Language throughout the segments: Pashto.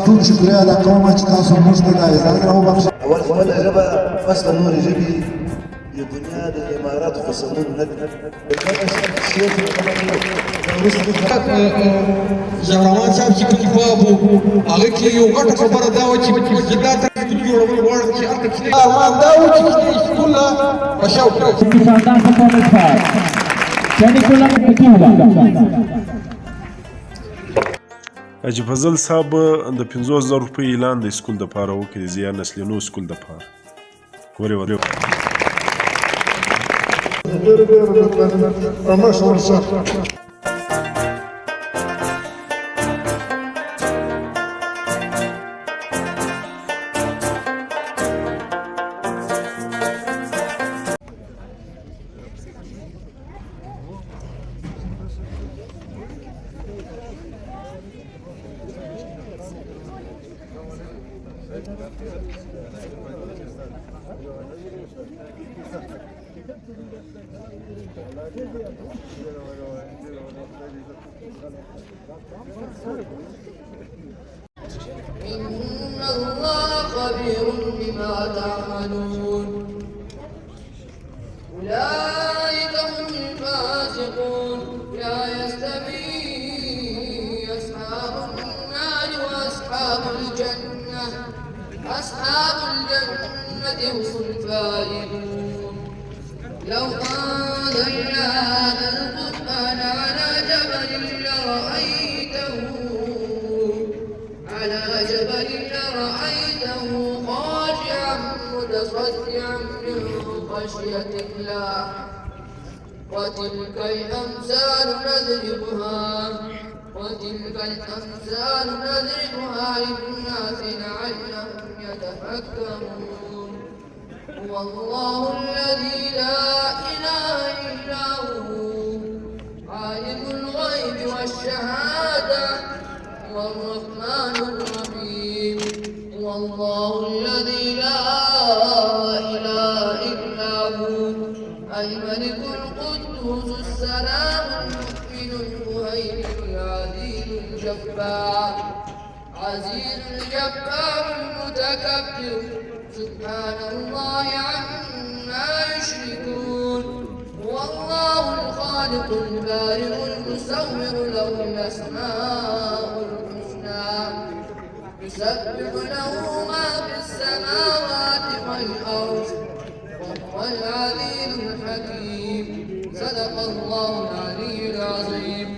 ټول شکریه ادا کوم چې تاسو موږ ته دا اجازه راوبخښئ. اول خو دا ژبه فصل نور ژبې د دنیا د اماراتو په سمون نه ده. زړوان صاحب چې پکې باب وو هغه کې یو غټه خبره دا وه چې دا ته جوړول غواړم چې هلته کښېني ارمان دا و چې کښېني سکول نه په شوق حاجي فضل صاحب د 50,000 روپۍ اعلان د سکول دپاره وکړي د زیار نسلینو سکول دپاره ګورې ورې إن الله خبير بما تعملون أولئك هم الفاسقون لا يستوي أصحاب النار وأصحاب الجنة أصحاب الجنة هم الفائزون لو أنزلنا هذا القرآن على جبل لرأيته خاشعا متصدعا من خشية الله وتلك الأمثال نضربها للناس لعلهم يتفكرون هو الله الذي لا إله إلا هو عالم الغيب والشهادة هو الرحمن الرحيم هو الله الذي لا إله إلا هو الملك القدوس السلام المؤمن المهيمن العزيز الجبار المتكبر سبحان الله عما يشركون هو الله الخالق البارئ المصور له الأسماء الحسنى يسبح له ما في السماوات والأرض وهو العليم الحكيم صدق الله العلي العظيم.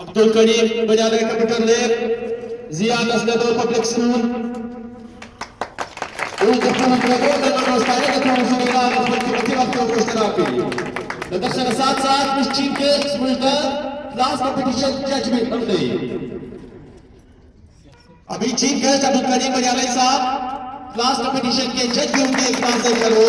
Abdul Karim Bajale Computer Lab, Ziad Asnado Public School. وتكون الجمهور المستعد تكون زملاء في وقت الاشتراكي. لدرسنا ساعات مش تشيك سمجدا class competition judgement बन गई. अभी chief guest Abdul करीम बजाले साहब क्लास कंपटीशन के जज भी होंगे क्लास से करो.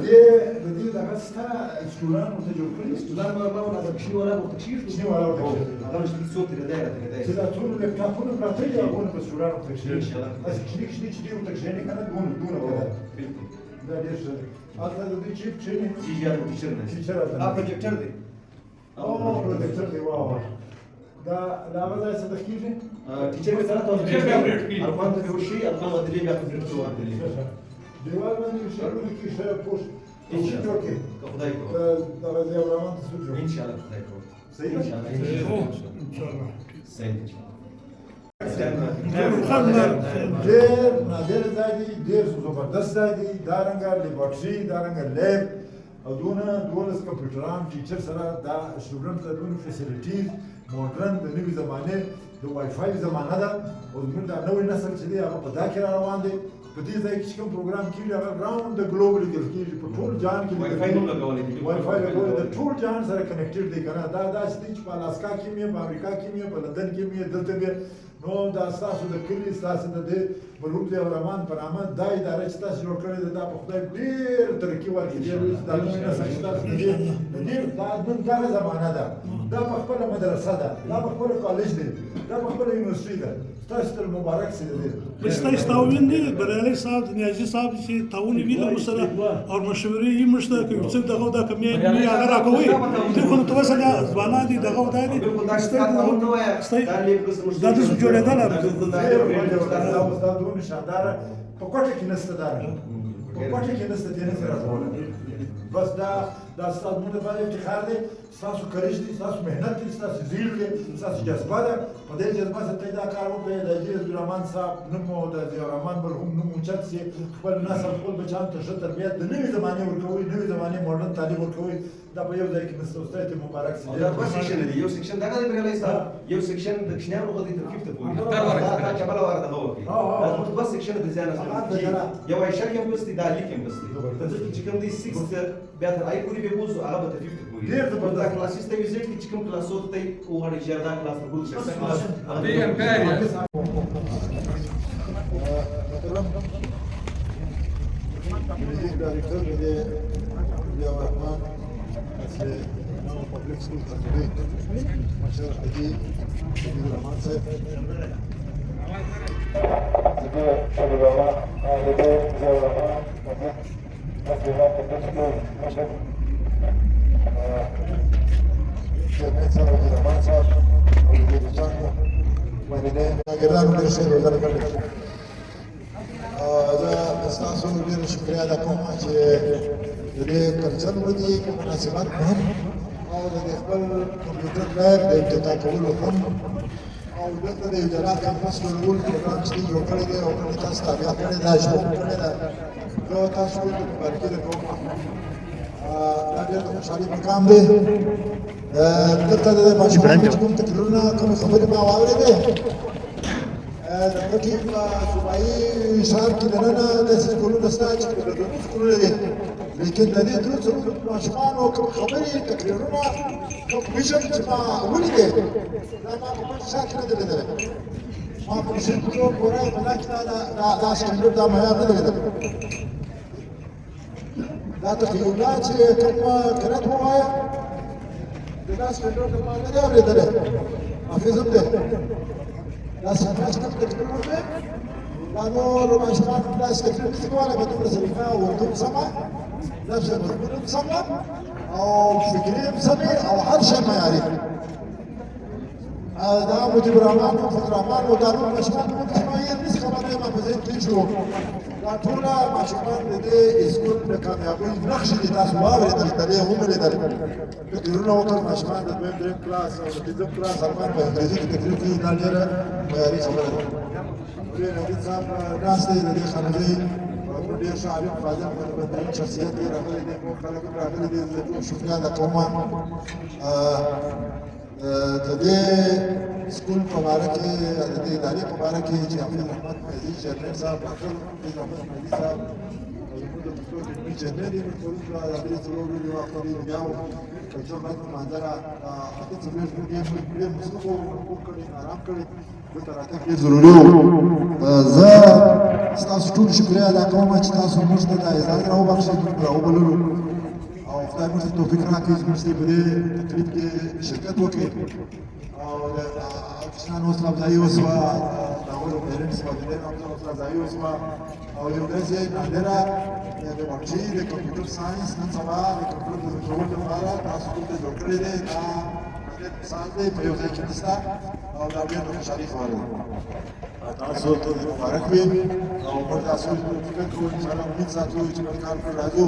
دې دغه ستا سټوډنټ ورته جوړ کړي سټوډنټ به ما ولا بشي ولا وتکشي شي ولا هذا مش صوت الدائره كده ده طول اللابتوب بتاعتي اقول بس سټوډنټ وتکشي بس كشي وتکشي كده دون كده ده ليش هذا دي شيء شيء جيجار وتشرنا بروجيكتور دي اوه بروجيكتور دي واو ده لا بس هذا تفكيري ټیچر به سره تاسو کې ارمان ته وشي ارمان ودلې بیا په ورته ودلې دیوال باندې شروع کی شاید پوسټ ان شاء جوړ کې الله خدای کو دا غزي ابراهیم ته سوچو ان شاء الله خدای کو صحیح ان شاء الله ان شاء الله صحیح ډېر نادر ځای دی ډېر زبردست ځای دی دا رنګه لیبارټري دا رنګه لیب او دونه 12 کمپیوټران ټیچر سره دا سټوډنټ ته دونه فیسیلیټیز ماډرن د نوې زمانه د وای فای زمانه ده او زموږ دا نوې نسل چې دی هغه په دا کې را روان دی په دې ځای کې چې کوم پروګرام کېږي هغه راوند د ګلوب لیدل کېږي په ټول جهان کې وای فای نو لګولې دي وای فای لګولې د ټول جهان سره کنیکټډ دی کنه دا داسې دی چې په الاسکا کې مې په امریکا کې مې په لندن کې مې دلته مې نو دا ستاسو د کلي ستاسو د دې مرحوم ضیاء الرحمن په نامه دا اداره چې تاسو جوړ کړې ده دا په خدای ډېر ترقي ورکړي ډېر دا نوې نسل چې تاسو د دې دا نن دغه زمانه ده دا په خپله مدرسه ده دا په خپله کالج دی دا په خپله یونیورسټي ده ستاسو ته مبارک سي دی ستاسو تعاون دی بریالي صاحب نیازي صاحب چې تعاون ویل سره او مشورې یې مشته کوي چې دغه دا کمی نه هغه راکوي ته خو ته وسه ځوانان دي دغه ودا دي دا د جوړېدل دا دونه شاندار په کوټه کې نسته دا په کوټه کې نسته دې نه راځول بس دا ستاسو موږ باندې افتخار دی ستاسو کریش دی ستاسو مهنت دی ستاسو زیل دی ستاسو جذبه ده په دې جذبه سره دا کار وکړئ د ضیاء الرحمن صاحب نوم او د ضیاء الرحمن مرحوم نوم اوچت سي خپل نسل خپل بچان ته ښه تربیت د نوې زمانې ورکوي نوې زمانې ماډرن تعلیم ورکوي دا په یو ځای کې نسته ستاسو ته مبارک سي دا په سیکشن دی یو سیکشن دا غوډي بریالي صاحب یو سیکشن د کښنیانو غوډي تر 50 پورې دا چې بل واره دا وکی دا په سیکشن د ځان سره یو ایشا کې بستی دا لیکم بستی ته چې کوم دی 6 بیا تر آی پورې به بوزو هغه به 50 پورې ډېر دا کلاسیس ته ویزیټ کې کوم کلاسو ته وګورئ چې دا کلاس ته ګورئ چې کلاس دی امپیریال Music director de ضیاء الرحمن اصل پبلک سکول تربیه مشر حجی ضیاء الرحمن صاحب ستاسو ډېره شکریه ادا کوم چې د دې کلچر ورځې په مناسبت هم او د خپل کمپیوټر لیب د افتتاح کولو هم او دلته د اجرا کمپس جوړول پروګرام چې جوړ کړی دی او کوم تاسو تابع کړی دا شروع کړی ده زه تاسو ته مبارکي درکوم دا ډېر د خوشحالي مقام دی دلته د ماشومانو چې کوم تقریرونه کوم خبرې ما واورېدې د پټي په صوبایي ښار کې دننه داسې سکولونه شته چې پوهنتوني سکولونه دي لیکن د دې درو څلورو ماشومانو کوم خبرې تقریرونه کوم ویژن چې ما ولیدې دا ما په پټ ښار کې نه دی لیدلی ما په شرکتو پوره بلا کې دا سټنډرډ دا معیار نه دی لیدلی دا تقریرونه چې کوم قرات ووایه د دا سټنډرډ ما نه دی اورېدلی حافظ هم دی دا ساتراش کوم تقریر وکړي دا نور ماشومان هم داسې تقریر نشي کولی په دومره سلیقه او اردو هم سمه لفظ مضمون هم سمه او فکري هم سمې او هر شی معیاري دا مجيب الرحمن وفضل الرحمن او دا نور ماشومان هم چې ما یې نشي خبرې ما په ذهن کې شو دا ټوله ماشومان د دې اسکول د کامیابۍ نقشې دي تاسو واورېدل ترې هم ولیدل تقریرونه وکړل ماشومان د دویم درېیم کلاس او د پنځم کلاس ارمان په انګریزي کې تقریر کوي دا ډېره معیاري خبره ده ډېر نبیل صاحب ناست دی د دې خانګۍ ډېر ښه عالم فاضل بهترین شخصیت دی راغلی دی نور خلک هم راغلي دي زه ټول شکریه ادا کوم د دې سکول په باره کې د دې ادارې په باره کې چې حافظ احمد مهدي چیرمین صاحب ډاکټر حافظ احمد مهدي صاحب زموږ د پښتو علمي چینل یې ورکړل کړه د درې څلورو یو هفته بیا کلچر باید منظره اته څلوېښت ډېر مصروف وکړي آرام کړي دلته راتګ ډېر ضروري و زه ستاسو ټول شکریه ادا کوم چې تاسو موږ ته دا اجازه راوبخښئ موږ راوبللو او خدای موږ ته توفیق راکړي چې موږ په دې تقریب کې شرکت وکړي او د کسانو حوصله افزایي وشوه د هغوی پیرنټس والدین حوصله افزایي وشوه او یو داسې نادره لیبارټري د کمپیوټر ساینس نن سبا د کمپیوټر د زده کولو لپاره تاسو دلته جوړ کړی دی دا مثال دی په یو ځای کې نشته او دا ډېر د خوشحالۍ خبره ده. تاسو ته مبارک وي او موږ تاسو ته فکر کوو انشاءالله امید ساتو چې بل کال پر راځو.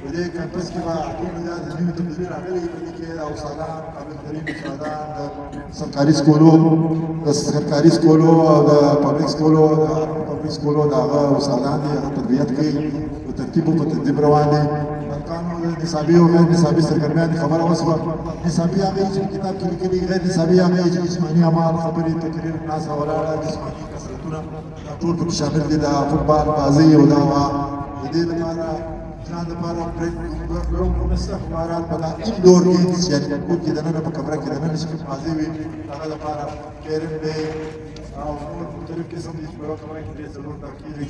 په دې کمپس کې به ټول د نوي تبدیلي راغلي په دې کې د استادان قابل ترین استادان د سرکاري سکولو او د پبلیک سکولو د هغه استادان دي هغه تربیت کوي په ترتیب او په تدریب روان دي. کانو د نصابي او غیر نصابي سرګرمیان خبره وسوه. نصابي هغه چې کتاب کې لیکلي، غیر نصابي هغه چې جسماني اعمال خبرې تقریر ناسا ولاړه جسماني کسرتونه دا ټول پکې شامل دي. د فوټبال بازۍ او دا د دې لپاره ځان لپاره ګراوند نشته. خبرات په دا انډور ګیمز یعنې کور کې دننه په کمره کې دننه چې بازۍ وي هغه لپاره کیرم دی او نور مختلف قسم دي چې په یوه کمره کې ډېر ضرور کېږي.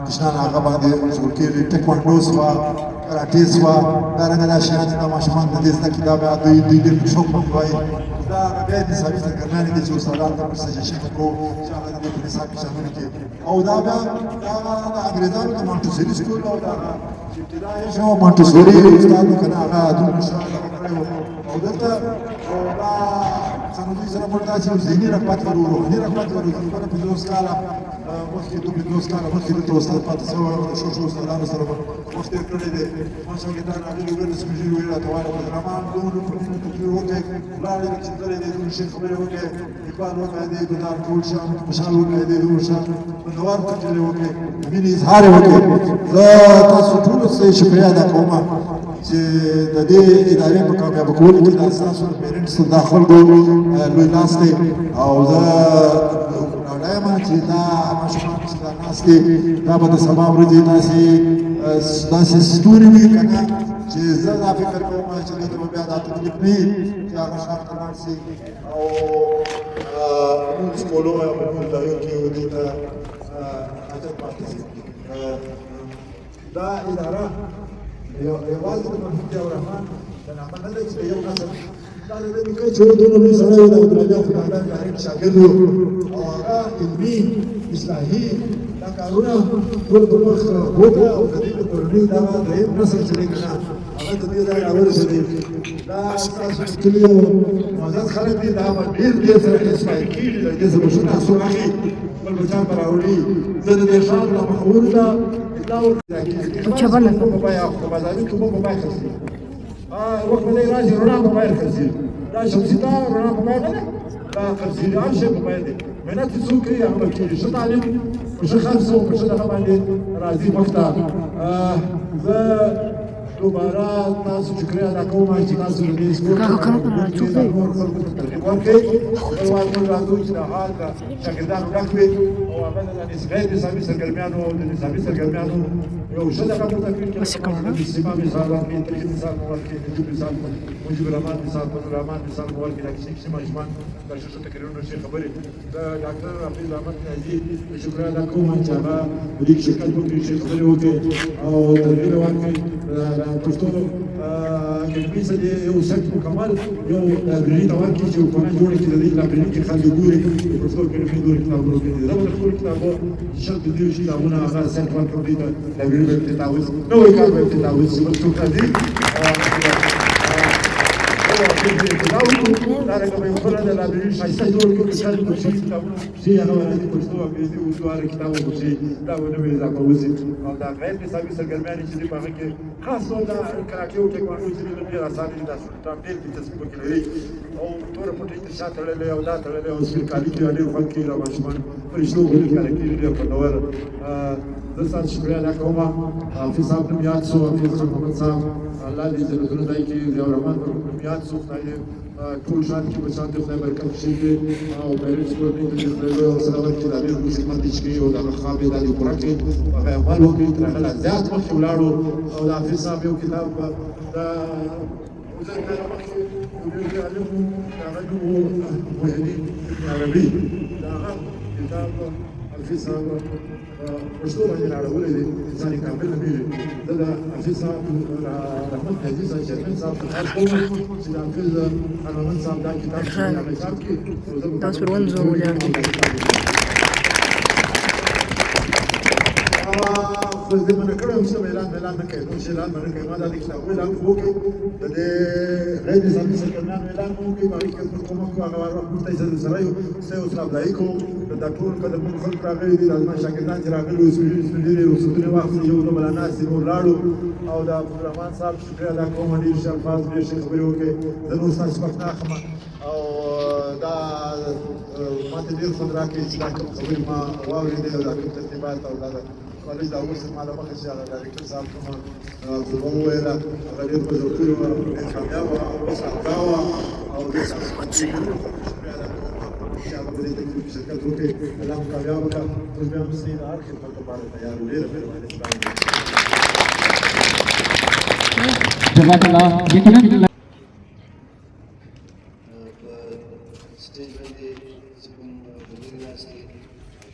کشنان هغه باندې شغل کېږي. ټیکوانډو سوه، کراټې سوه، دارنګه دا شیان چې دا ماشومان د دې زده کړي دا بیا دوی ډېر په شوق باندې وایي. دا هغه بیا نصابي سرګرمیانې دي چې استادان ته موږ سجیشن کوو چې هغه د دې په نصاب کې شامل کړي. او دا بیا د انګرېزانو د مانټوسوري سکول او دا چې ابتدا یې شو مانټوسوري استاد و که نه هغه دومره ښه هغه کړی و. او دلته دا څنګه سره موږ داسې یو ذهني رغبت لرو، روحاني رغبت لرو. تقریبا 50 کاله مخکې 50 کاله مخکې دلته استاد پاتې شوی او د ښو استادانو سره به وخت تېر کړی دی. ماشاءالله راغلي ولس سپین ږیري ویل راته وایي عبدالرحمن دومره په مینه تقریر وکړئ، ولاړ یې چې تللی دی دومره ښې خبرې وکړئ، اقبال وکړی دی، ګلدار ټول شه، خوشحال وکړی دی، دومره ښه خوندور تقریر وکړئ، د مینې اظهار یې وکړئ. زه تاسو ټولو ته شکریه ادا کوم چې د دې ادارې په کامیابه کولو کې دا ستاسو د پیرنټس دا خلکو لوی لاس دی. او زه ډاډه یم چې دا ماشومان چې دا ناست دي دا به د سبا ورځې داسې ستوري وي که نه چې زه دا فکر کوم چې دلته به بیا دا تکلیف نه وي چې هغه ښار ته لاړ شي او مونږ سکولو یا په نورو ځایو کې دې ته حاجت پاتې شي. دا اداره یوازې د مرحوم ضیاءالرحمن د نامه نه ده چې د یو نسل دا د ده نیکه چې دومره لوی سړی و د عبدالله خدادان جارین شاګرد و او هغه علمي اصلاحي دا کارونه ټول په مخ وکړه او د دې د کورنۍ دغه درېیم نسل چې دی که نه هغه ته دې ځای راورسېدی. دا ستاسو کلي معزز خلک دي دا به ډېر سره انسپایر کېږي د دې څه به ښه تاثر اخلي خپل بچیان به راوړي. زه د دې ښار له مخورو ته اطلاع ورکړم په بیه په بازاري توبه په بیه خرڅېږي. وخت به دی راشي رڼا په بیه خرڅېږي. دا شمسیتا رڼا په بیه نه ده، دا خرڅېږي هر شی په بیه دی. محنت چې څوک کوي هغه به کېږي. ښه تعلیم په ښه خرڅ او په ښه دغه باندې راځي مخ ته. زه دوباره تاسو شکریه ادا کوم چې تاسو د دې سکول نور خلکو ته ترغیب ورکړئ. بل موږ راځو چې د حال د شاګردانو ډک وي او هغه د غیر نصابي سرګرمیانو او د نصابي سرګرمیانو یو ښه دغه ورته کړي. د اجتماع مثال ورکړي، ترغیب مثال مو ورکړي، نجوم مثال مجيب الرحمن مثال فضل الرحمن مثال مو ورکړي. دا کیسې کیسې ماشومان دا ښه ښه تقریرونه ښې خبرې. د ډاکټر حفیظ احمد ناجي شکریه ادا کوم چې هغه په دې کې شرکت وکړي، ښې خبرې وکړي او ترغیب وکړي. پښتو اکیډمي څه دی یو سیټ مکمل یو لایبرري ته ورکړي چې حکومت جوړه کړي. د دې لایبرري کې خلک ګوري د پښتو اکیډمي نور کتابونه وګوري. دا به ټول کتابونه شرط دي چې کتابونه هغه سیټ ورکړي د لایبرري به تتاوز نوې کار به تتاوز چې څوک راځي دا رنګه به یو بله د لایبرري ښایسته جوړ کړو چې خلک کوشي کتابونه چې هغه ولې پښتو انګریزي اردو هر کتاب وکړي دا به نوې اضافه وشي. او دا غیر نصابي سرګرمیانې چې دي په هغه کې خاص ډول دا کراټې او ټیکواندو چې دي ډېر اسانه دي. دا سلطان ډېر کې تصمیم پکې لري او توره پټۍ تر شا تړلې او دا تړلې او سپین کالي کې ډېر خوند کوي. دا ماشومان فرشتو غوندې ښکاره کېږي ډېر خوندور. زه ستاسو شکریه ادا کوم. حافظ صاحب نوم یاد شو، حافظ محمد صاحب الله دې جنتونه ځای کړي. ضیاءالرحمن نوم یاد شو، خدای دې ټول شان کې بچان دې خدای برکت کښېږدي او پیرنټس کورنۍ ته دې خدای لوی حوصله ورکړي. دا ډېر لوی خدمت دې چې کوي او دغه خواب یې دا دې پوره کړي، هغه عمل وکړي. تر هغه لا زیات مخکې ولاړو او د حافظ صاحب یو کتاب د وزیر کاله مخکې یو ډېر عالم و د هغه نوم و محیدین ابن عربي. د هغه کتاب حافظ صاحب پښتو باندې راوړلی دی، انسان یې کامل نومېږي. زه د حافظ صاحب رحمت حاجي صاحب چیرمن صاحب خاص کوم چې د حافظ خانمند صاحب دا کتاب چې هغه چاپ کړي. دا اوس پر ونځو ولاړ دی. خو دې باندې کړم چې اعلان نه کوي نو چې اعلان باندې کوي ما دا کتاب اعلان وکړ د غیر نظامي سرګرمیانو اعلان وکړ باندې کې کوم هغه وخت ته سره یو سیو اسلام دایکو د ټول کله موږ خلک راغلي دي لازم شاګردان چې راغلي اوس دې رسوبونه واخلي یو د مولانا سیمون لاړو او د عبدالرحمن صاحب شکریه ادا کوم ډېر ښه الفاظ ډېر ښه خبرې وکړې زه نور ستاسو وخت نه اخلم او دا ماته ډېر خوند راکړي چې دا کوم خبرې ما واورېدې او دا کوم ترتیبات او دا کالج دا اوس ما له مخې چې هغه ډایرکټر صاحب کومه خطبه وویله هغه ډېر په زړه پورې وه ډېر کامیابه وه او صادقه وه او ډېر شکریه ادا کوم چې هغه په دې تکلیف کې شرکت وکړي الله مو کامیاب کړه اوس بیا هم ستاسې د هر خدمت لپاره تیار یو ډېره مهرباني جزاك الله يقينا ستيج باندې چې کوم وزیر ناست دي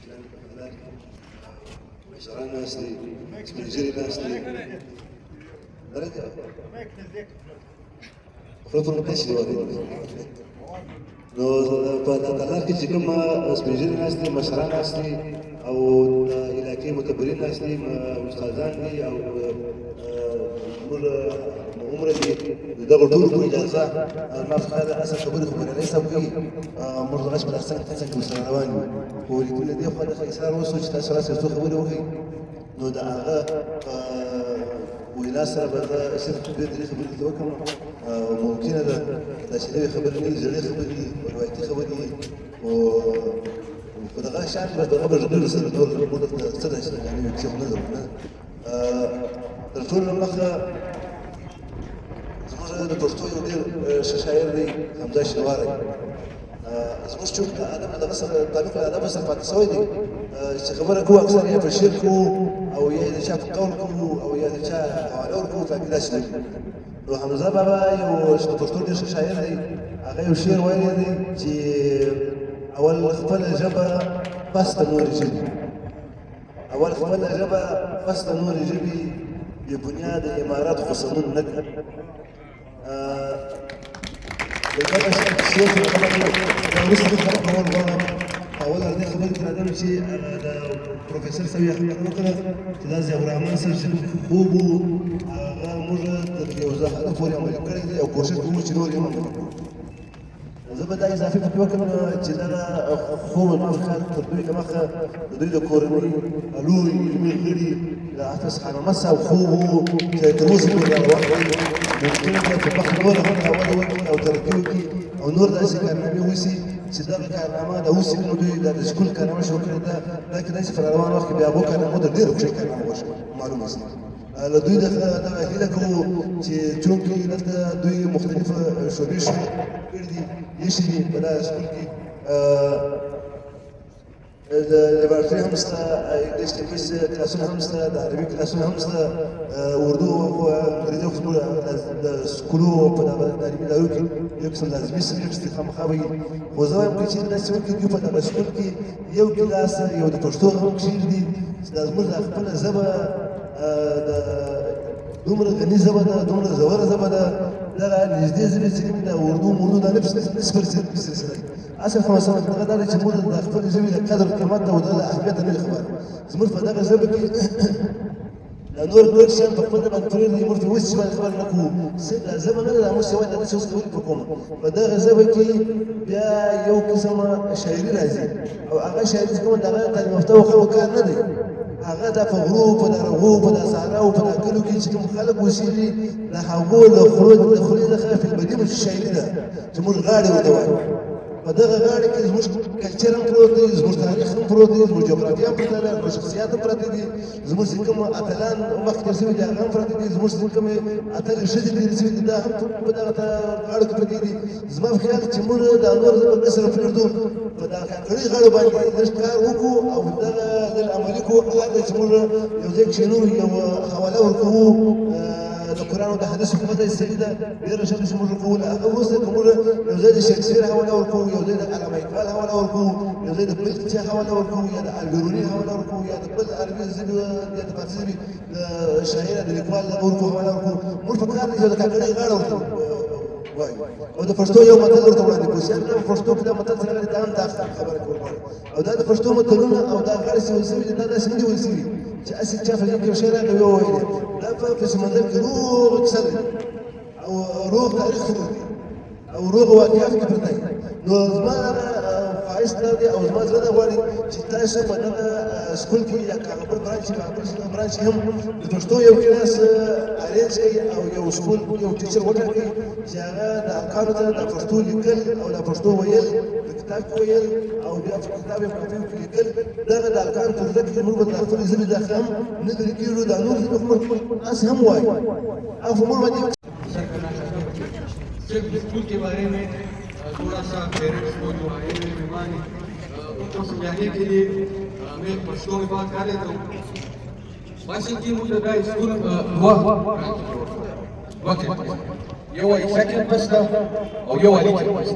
پلان کمالات مشران ناست دي سپین ږیري ناست دي درته خپل پیسې ورکړي نو په کلار کې چې کوم سپین ږیري ناست دي مشران ناست دي او د علاقې معتبرین ناست دي استادان دي او موږ عمره دي دغه ټول په اجازه ما څخه اساس خبرې خو نه حساب کوي موږ غاښ بل احسن څنګه سره روان یو ولیکل دي خو د اصرار وسو چې تاسو راسه څه خبرې وکړي نو دا هغه وینا سره به صرف دې خبرې ته وکم ممکن ده دا چې دې خبرې نه زړې خبرې روایتي خبرې او په دغه شان به دغه برجو سره ټول موږ څه ده يعني څه نه ده تر ټولو مخه زموږ د پښتو یو ډېر ښه شاعر دی حمزه شینواری زموږ چوک د ادب دغه سره تعلق له ادب سره پاتې شوی دی چې خبره کوو اکثر یې په شعر کوو او یا د چا په قول کوو او یا د چا حواله ورکوو فهمي داسې نه نو حمزه بابا یو د پښتو ډېر ښه شاعر دی هغه یو شعر ویلی دی چې اول خپله ژبه پس د نورې ژبې اول خپله ژبه پس د نورې ژبې بې بنیاده عمارت خو سمون نه کړه دغه شعر چې وروسته خلک کول غواړم اول دې خبرې کې راځم چې د پروفیسر صاحب یې خبره وکړه چې دا ضیاء الرحمن صاحب چې خوب و هغه موږ تر یو ځای پورې عملي کړی دی او کوشش کوو چې نور یې هم عملي کړو زه به دا اضافي فکر وکړم چې دغه خوب نور کال تر دوی دمخه د دوی د کورنۍ لوی علمي غړي د حافظ خان محمد صاحب خوب و چې تر اوسه پورې روان دی ممکن ده چې بخت نوره هم وده وکړي او ترقي وکړي او نور داسې کارنامې وشي چې دغه کارنامه د اوس نو دوی د سکول کارنامه شو کړې ده دا کېدای شي په روان وخت کې بیا هغو کارنامو ته ډېر ښه کارنامه وشي معلومه شي له دوی دغه هیله کوو چې چونکې دلته دوی مختلفه شعبې شروع کړي دي ایښي دي په دغه سکول کې د لیبارټري هم شته انګلیش ټیپس کلاسونه هم شته د عربي کلاسونه هم شته اردو او انګریزي خو د سکولو په دغه تعلیمي ادارو کې یو قسم لازمي سبجیکټس دي خامخا به وي خو زه وایم که چېرې داسې وکړي دوی په دغه سکول کې یو کلاس یو د پښتو هم کښېږدي چې دا زموږ د خپله ژبه د دومره غني ژبه ده دومره ژوره ژبه ده دغه نږدې ژبې چې کومې د اردو مردو دا نفس پر سلسله اصل خو مثلا دغه دا چې موږ د خپلې ژبې د قدر قیمت او د اهمیت نه خبر زموږ په دغه ژبه کې د نور شیان په خپل باندې پرېږدي موږ په اوس باندې خبرې نه کوو دا ژبه نه ده دا موږ یوازې داسې اوس خبرې کوو په دغه ژبه کې بیا یو قسمه شاعري راځي او هغه شاعري چې کومه دغه تعلیم یافته خلکو کار نه دی هغه د په غرو په درغو په صحراو په کلو کې چې کوم خلک اوسېږي د هغو له خولې څخه فی البدیهه شاعري ده چې موږ غاړې ورته وایو په دغه غاړې کې زموږ کلچر هم پروت دی زموږ تاریخ هم پروت دی زموږ جغرافیه هم پرته ده زموږ شخصیات هم پراته دي زموږ چې کوم اتلان وخت تېر شوي دي هغه هم پراته دي زموږ چې کومې اتلې ښځې تېرې شوي دي دا هم په دغه غاړو کې پرتې دي زما په خیال چې موږ دا نور ژبه نه سره پرېږدو په دغه کاکړۍ غاړو باندې لږ کار وکړو او دغه لږ عملي کړو هغه ده چې موږ یو ځای کښېنو یو حواله ورکوو د قرآن او د حدیثو کومه ځای صحیح ده ډېره ښه ده چې موږ ورکوو له هغه وروسته که موږ یو ځای د شکسپیر حواله ورکوو یو ځای د علامه اقبال حواله ورکوو یو ځای د بل چا حواله ورکوو یا د البیروني حواله ورکوو یا د بل عربي ژبې یا د فارسي ژبې د شاعر د لیکوال دغه ورکوو حواله ورکوو موږ په کار دی چې د کاکړۍ غاړه ورته وایو او د پښتو یو متل ورته وړاندې کړو چې په پښتو کې دا متل څنګه دی دا هم دا خبره کول غواړي او دا د پښتو متلونه او دا غاړې چې ویل شوي دي دا داسې نه دي ویل شوي اسد شاف الجنب وشيله قوي وين لا في السمندر روح تسلم او روح تاريخ خروجي او روح واقعي في كبرتاي نو ما فايستا دي او ما زاد واري جتا سو مدنا سكول كي يا كابل برانش هم دوستو یو کلاس ارينج او یو سکول یو ټیچر وټاکي چې هغه د افکارو ته د پښتو لیکل او د پښتو ویل د کتاب ویل او بیا په کتاب یې په لیکل دغه د افکارو په ځای کې موږ د خپل ژبې د خام نه لري کېږو د نور ژبې اس هم وایي او موږ باندې सिर्फ स्कूल के बारे में थोड़ा सा पेरेंट्स को जो आए हुए मेहमान उनको समझाने के लिए मैं पश्चिमों में बात कर लेता हूँ बस इनकी मुझे स्कूल हुआ यो ऐसा कैंपस था और यो वाली कैंपस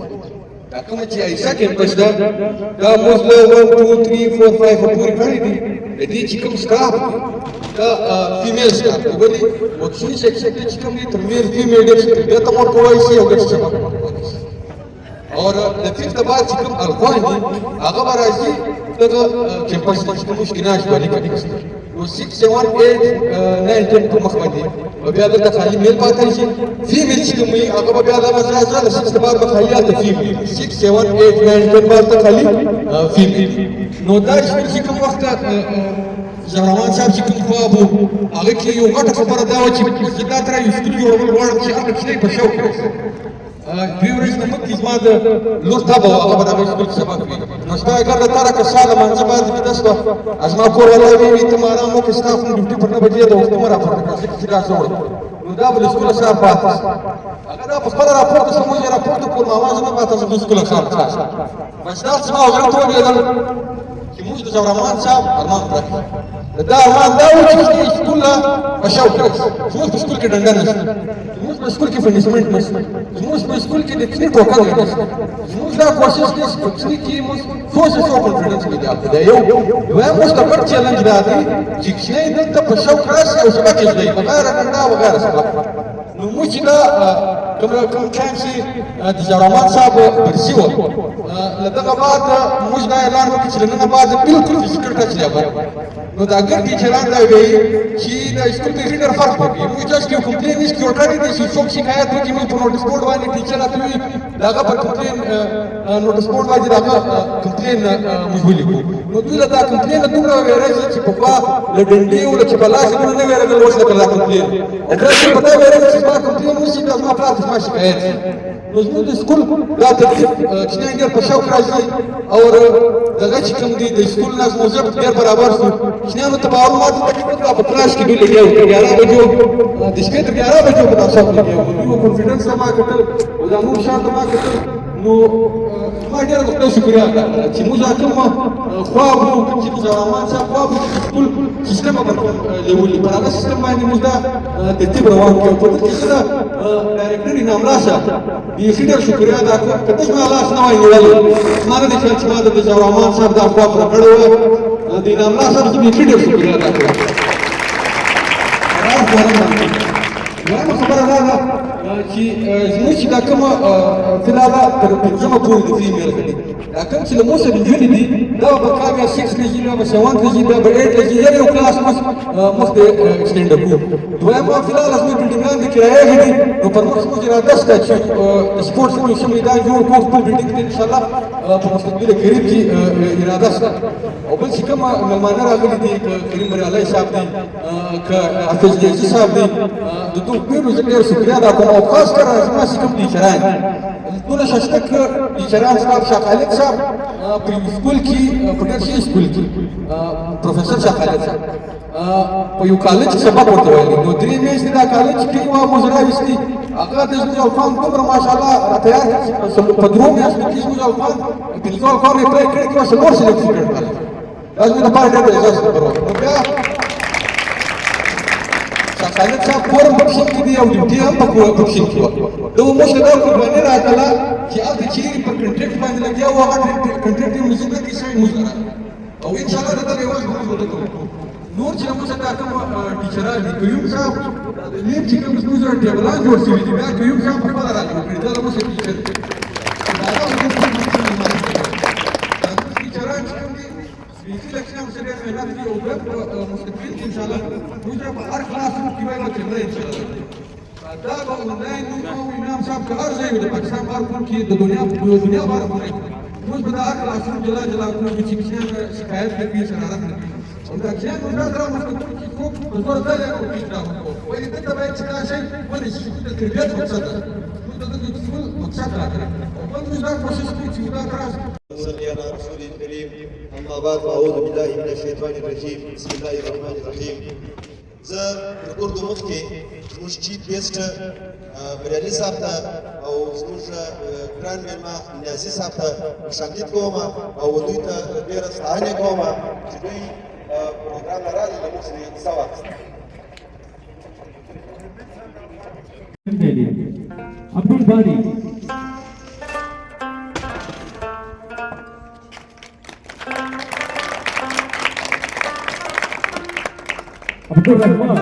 था कम अच्छी ऐसा कैंपस था का मुझे 1 2 3 4 5 पूरी खड़ी थी यदि चिकम स्टाफ का फीमेल स्टाफ बोली वक्सी सेक्शन के चिकम ने मेल फीमेल डेस्क ये तो मोर कोई सी होगा और फिफ्थ बार चिकम अल्फानी अगबर ऐसी तक कैंपस चिकम मुश्किलात वाली कभी वो 6 7 8 9 10 को मखमदी وبيا بدك خلي ميل باكل شيء في ميل شيء مي أقرب بيا ده مثلا زال 6 بار بخليها في ميل 6 7 8 9 10 بار تخلي في ميل نو داش في كم وقت زهرمان صاحب چې کوم خو ابو هغه کې یو غټه خبره دا و چې دا تر یو ستوري جوړول غواړم چې هغه څه په شوق دوی ورځ نه مکه زما د لور تابو هغه به د سکول سبق وي نو ستا اگر د تارا کساله منځ باندې کې دسته ازما کور ولا وی ته مارا مو کې سټاف نو ډیوټي پر نه بجې د وخت مرا پر چې دا څور نو دا بل سکول صاحب پاتې هغه دا په خپل راپور ته سموي راپور ته کول ما واځ نه پاتې د سکول صاحب بس دا څه او غلط وګړي چې موږ د زهرمان صاحب ارمان راکړي دا ارمان دا و چې سکول لا بشاو کړو موږ په سکول کې ډنګر نشو موږ په سکول کې فنډمنټ نشو موږ په سکول کې د کلی ټوکر نشو موږ دا کوشش کوو چې موږ فوسس او کانفیډنس پیدا کړو دا یو موږ ته پر چیلنج دا دی چې څنګه دلته په شاو کراس او سبا کې دی بغیر کنده وغیرہ سبا نو موږ دا کوم ټایم چې د زهرمان صاحب برسیو لدغه بعد موږ دا اعلان وکړ چې نن بعد بالکل فزیکل ټچ دی نو دا ګر ټیچران دا وی چې د سکول په ریډر فرق کوي موږ جست یو کمپلین نس کیو ټاډي دي چې څوک شکایت وکړي موږ په نوټس بورډ باندې ټیچر اتوي داغه پر کمپلین نوټس بورډ باندې داغه کمپلین موږ ولیکو نو دوی دا کمپلین دومره ویرایي چې په خوا لډنډي او چې بلاس نه نه ویرایي اوس دا کمپلین او دا چې په دا ویرایي چې ما کمپلین وسی دا ما پلاټ ما شکایت نو زموږ د سکول دا تکلیف چې ډېر په شوق راځي او دغه چې کوم دي د سکول نظم او ضبط ډېر برابر شو چې نو ته باور ماته په کلاس کې ډېر لګیاو 11 بجو د شپې تر 11 بجو په تاسو کې یو کانفیډنس ما کتل او دا نور شان ما کتل نو ما ډېر وکړ شکریا چې موږ کوم خو چې زهرمان صاحب خو سکول سیستم برکو لیولې په هغه سیستم باندې موږ دا د تیب روان کړو په دې کې دا ډایرکټر انعام راشه یې ډېر شکریا دا کته ما لاس نه وای نیولې ما نه دي چې ما د زهرمان صاحب دا خو کړو د انعام راشه دې ډېر شکریا دا کړو وانا خبره دا چې زموږ چې دا کومه فلال تر پنځمه پورې د فیمیل دی دا کوم چې له مو سره نجونې دي دا به کار بیا 6 لګي بیا به 7 لګي بیا به 8 لګي یو کلاس مخ ته سټینډ اپ دویمه فلال زموږ بلډینګان د کرایه دي نو پر موږ اراده شته چې سپورټس کلوب میدان جوړ کوو خپل بلډینګ ته ان شاء الله په مستقبل قریب کې اراده شته او بل چې کومه مېلمانه راغلي دي کریم بریالي صاحب دي که حافظ جیزي صاحب دي د دوی ډېرو زه ډېر شکریا ادا کوم او خاص کر زما چې کوم ټیچران ټول شاشته ټیچران صاحب شاه خالد صاحب په سکول کې په ډېر شي سکول کې پروفیسور شاه خالد صاحب په یو کالج سبق ورته ویلي نو درې میاشتې دا کالج کې یو مزرا وستي هغه د زموږ الفان دومره ماشاءالله را تیار په درو میاشتو کې زموږ الفان پنځه الفان یې پرې کړی چې څلور سلیکټ کړل دا زموږ لپاره ډېر اعزاز خبره نو بیا خالد صاحب فورم پکشن کې دی او ډیوټي هم پکشن کې و دا مو څه دا قرباني راکړه چې هغه چیرې په کنټریکټ باندې لګیا و هغه کنټریکټ یې موزیک کې شوی موزیک او ان شاء الله دا به یوازې موږ نور چې موږ څنګه کوم ټیچران دي کوم صاحب لیم چې کوم موږ ټیبلان جوړ شوی دي بیا کوم صاحب په بل راځي دا موږ څه ټیچر ټیچران چې کوم دي بيجي لك شيء مسؤولية مهنات فيه وباب مستفيد إن شاء الله ويجب أرخص كيف تمرين إن شاء الله. فدابا أونلاين وينام شاب كهر زي وده باكستان باركون كي الدنيا باركون مش بدا أرخص جلا كنا بيجيبشين شكايات كبيرة شرارة وده كيان وده ترى مستقبل كيفوك بزور ده يا أبو كيدا وإذا أنت بقيت شيء ولا شيء التربية مقصدة صلي على رسول الكريم أما بعد أعوذ بالله من الشيطان الرجيم بسم الله الرحمن الرحيم زه ورکوړ د مخ کې زموږ چیف ګیسټ بریالي صاحب ته او زموږ ګران مېلمه نیازي صاحب ته خوشامدید کوم او دوی ته ډېره ستاینه کوم چې دوی پروګرام ته راغلي له موږ سره حصه واخیسته. Abdul Bari, Abdul Rahman,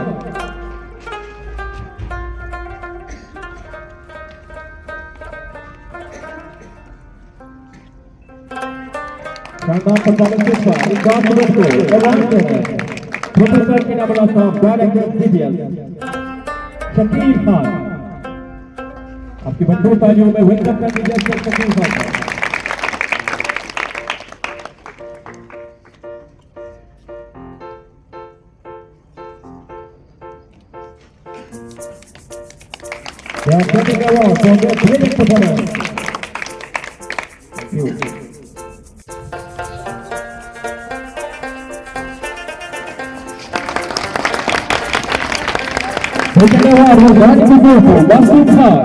शानदार परफॉर्मेंस के साथ रिकॉर्ड नंबर को लगाते हैं प्रोफेसर के नाम नाम डायरेक्टर सीरियल शकील खान आपकी बंधु तालियों में वेलकम कर दीजिए शकील खान को they are getting award for their brilliant performance. Thank you. Taking award was Rani Kudufu, Wasim Khan.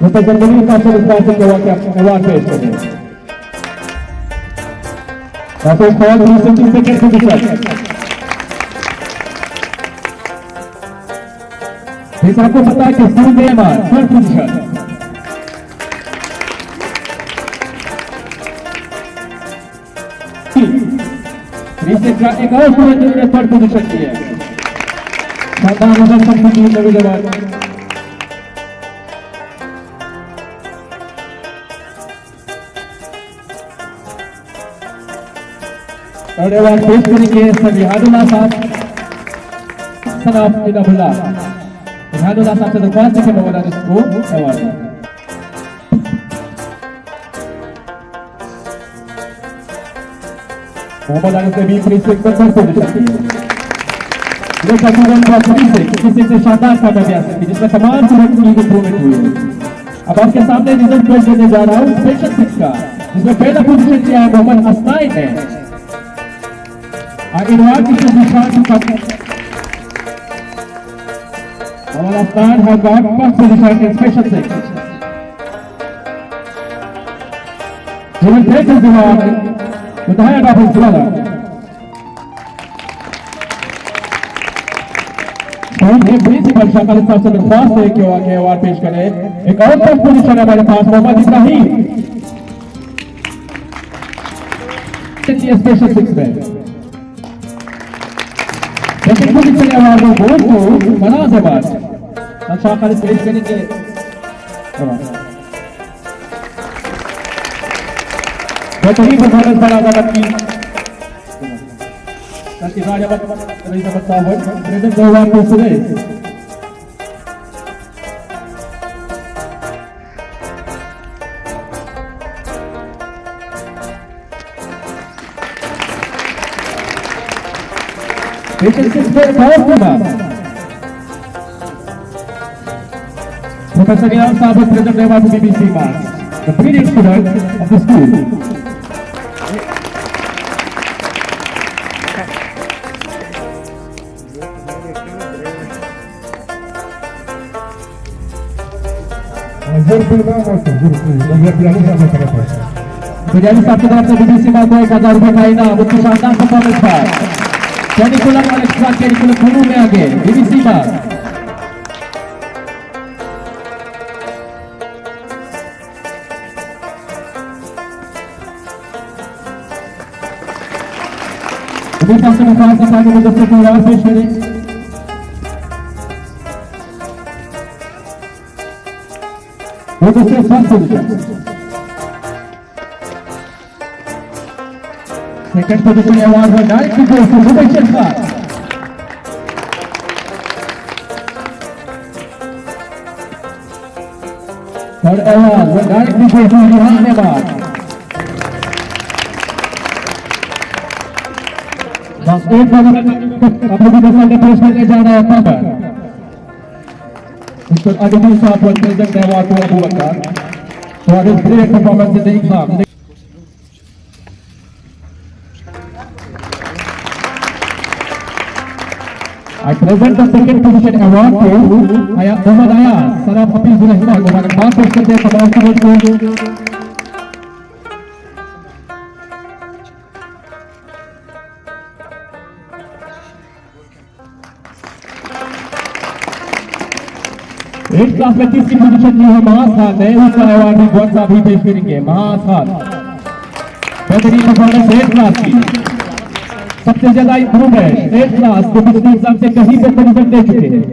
Representing Council is passing the award पेश करें. Wasim Khan 362nd position. जैसे आपको पता है कि स्कूल में हमारा थर्ड पोजीशन एक और स्टूडेंट जिन्होंने थर्ड पोजीशन की है शानदार नजर शक्ति की नवी जवान अवार्ड पेश करेंगे सबिहानुल्लाह साहब सनाफ इनामुल्लाह Alhamdulillah साहब से फर्स्ट सेकंड अवार्ड इसको अवार्ड मोहम्मद अली से भी फ्री स्टिक पर पोजीशन की ये स्टूडेंट का फ्री स्टिक किसी से शानदार कामयाबी जिसमें तमाम स्टूडेंट की इंप्रूवमेंट हुई है अब आपके सामने रिजल्ट पेश करने जा रहा हूँ स्पेशल 6 का जिसमें पहला पोजीशन किया है मोहम्मद हसनैन ने इनवार की निशान All of that have got first position in special 6. He will take his award with the hand of his brother. ये प्रिंसिपल शक्ल साहब से दरख्वास्त है कि वो आगे अवार्ड पेश करें एक और फर्स्ट पोजीशन है हमारे पास मोहम्मद इब्राहिम स्पेशल 6 में सेकंड पोजीशन अवार्ड को मनाज अवार्ड अच्छा खाली पेश करेंगे बेहतरीन परफॉर्मेंस बड़ा गलत की ताकि राजा रही समझता है प्रेजेंट अवार्ड को सुने Patient 6 पे बहुत होगा Professor Niam Saab is present there to BBC Marks, the brilliant student of the school. Biryani साहब की तरफ से BBC मार्क को 1000 रुपए का इनाम उसकी शानदार परफॉर्मेंस था कैनिकुलर और एक्स्ट्रा कैनिकुलर दोनों में आगे BBC मार्क अभी तक में पास के साथ मुझसे अवार्ड पेश करें वो दूसरे first position Second position award was directly goes to Ruben Shetty. Third award was directly goes to Rehan Ahmad. Last 8 position अपनी दशा के पुरस्कार ले जा रहा है power. Mr. Aditya Saab was present the award to Abu Bakar for his great performance in the exam. I present the second position award to Muhammad Ayaz, son of Hafizur Rahman. मुबारकबाद पेश करते हैं तमाम स्टूडेंट्स को. Eight class में तीसरी पोजीशन ली है महाज खान ने. उसका अवार्ड भी बहुत सा भी पेश करेंगे. महाज खान बेहतरीन परफॉर्मेंस 8 क्लास की, सबसे ज्यादा इंप्रूव है 8 क्लास तो पिछले एग्जाम से कहीं बेहतर रिजल्ट दे चुके हैं.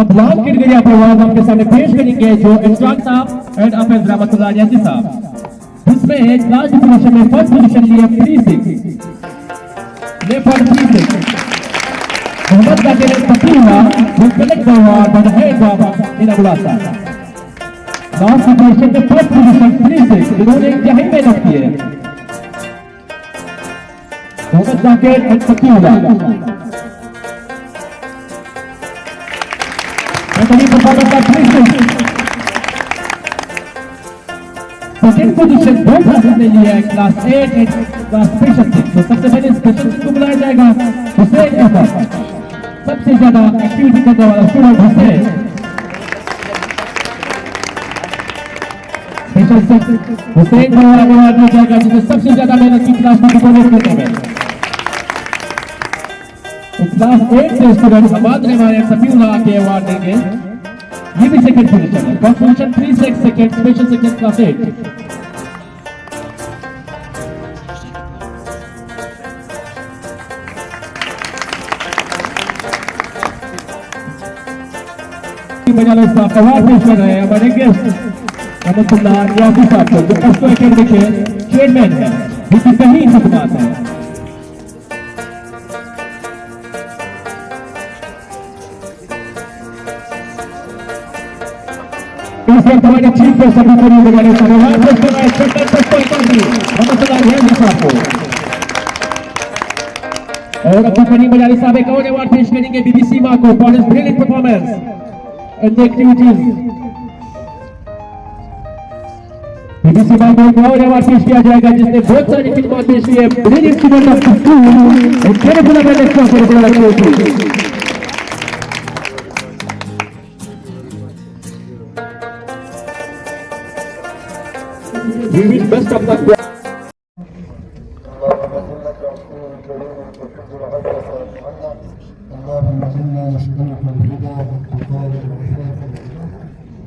अब लाल कैटेगरी आप अवार्ड आपके सामने पेश करेंगे जो इंस्ट्राक्ट साहब एंड अफेज रहमतुल्लाह अलैहि साहब, जिसमें क्लास पोजीशन में फर्स्ट पोजीशन ली है प्री-6 Nepal Precinct. Muhammad Zakir Fatihullah will collect the award by the head of Inabulasa. Last situation the first position Precinct जिन्होंने इंतहाई मेहनत की है. Muhammad Zakir and Fatihullah. बेहतरीन परफॉर्मेंस का Precinct. सेकेंड पोजीशन 2 क्लासेस ने लिया है, क्लास 8 एंड क्लास स्पेशल 6. तो सबसे पहले स्पेशल 6 को बुलाया जाएगा. हुसैन अहमद सबसे ज्यादा एक्टिविटी करने वाला स्टूडेंट हुसैन. स्पेशल 6 हुसैन को अवार्ड दिया जाएगा जिसने सबसे ज्यादा मेहनत की क्लास को डोनेट करने में. क्लास 8 से स्टूडेंट हमाद रहमान सफीउल्लाह के अवार्ड देंगे. ये भी सेकंड पोजीशन है. First position 3 second special second class 8. बजाने साहब अवार्ड पेश कर रहे हैं हमारे गेस्ट रहमतुल्लाह यासी साहब को, जो फर्स्ट एकेडमी के चेयरमैन है, जिनकी कहीं खिदमत है. इस वक्त हमारे चीफ गेस्ट अभी करीब बजाने साहब अवार्ड पेश कर रहे हैं सेकंड फर्स्ट एकेडमी रहमतुल्लाह यासी साहब को. और अभी करीब बजाने साहब एक और अवार्ड पेश करेंगे बीबीसी मां को for his brilliant performance and the activities. BBC मां को एक और अवार्ड पेश किया जाएगा जिसने बहुत सारी फिल्में पेश की है. Brilliant student of the school and careful about extra activities. We wish best of luck. اللهم إنا نسألك الهدى والتقى والعفاف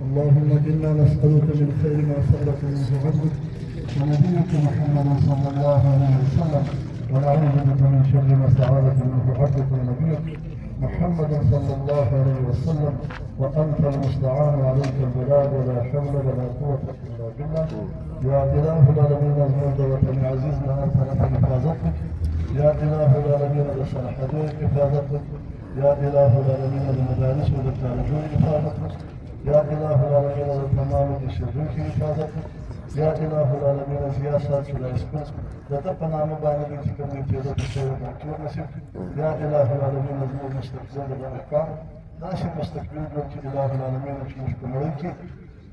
اللهم إنا نسألك من خير ما سألك منه عبدك ونبيك محمد صلى الله عليه وسلم ونعوذ بك من شر ما استعاذك منه عبدك ونبيك محمد صلى الله عليه وسلم وأنت المستعان عليك البلاد ولا حول ولا قوة إلا بالله. يا إله العالمين المولد وطن عزيزنا أنت نحن حفاظتك. يا إله العالمين لسان حديث حفاظتك. يا إله العالمين المدارس وللتعلمون حفاظتك. يا إله العالمين للتمام الشرك حفاظتك. يا إله العالمين سياسات الأسباب لتقنا مبارك كم يتيزك الشيء المكتوب نسيب. يا إله العالمين نزمور مستقزين للأحكام ناشي مستقبل لك إله العالمين مش كمريكي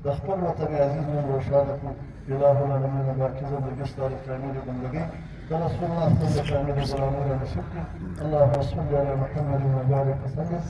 دخبر وطن عزيز من روشانك. إله العالمين باكزا لقصة الكامل بندقين رسول الله صلى الله عليه وسلم. اللهم صل على محمد وبارك وسلم.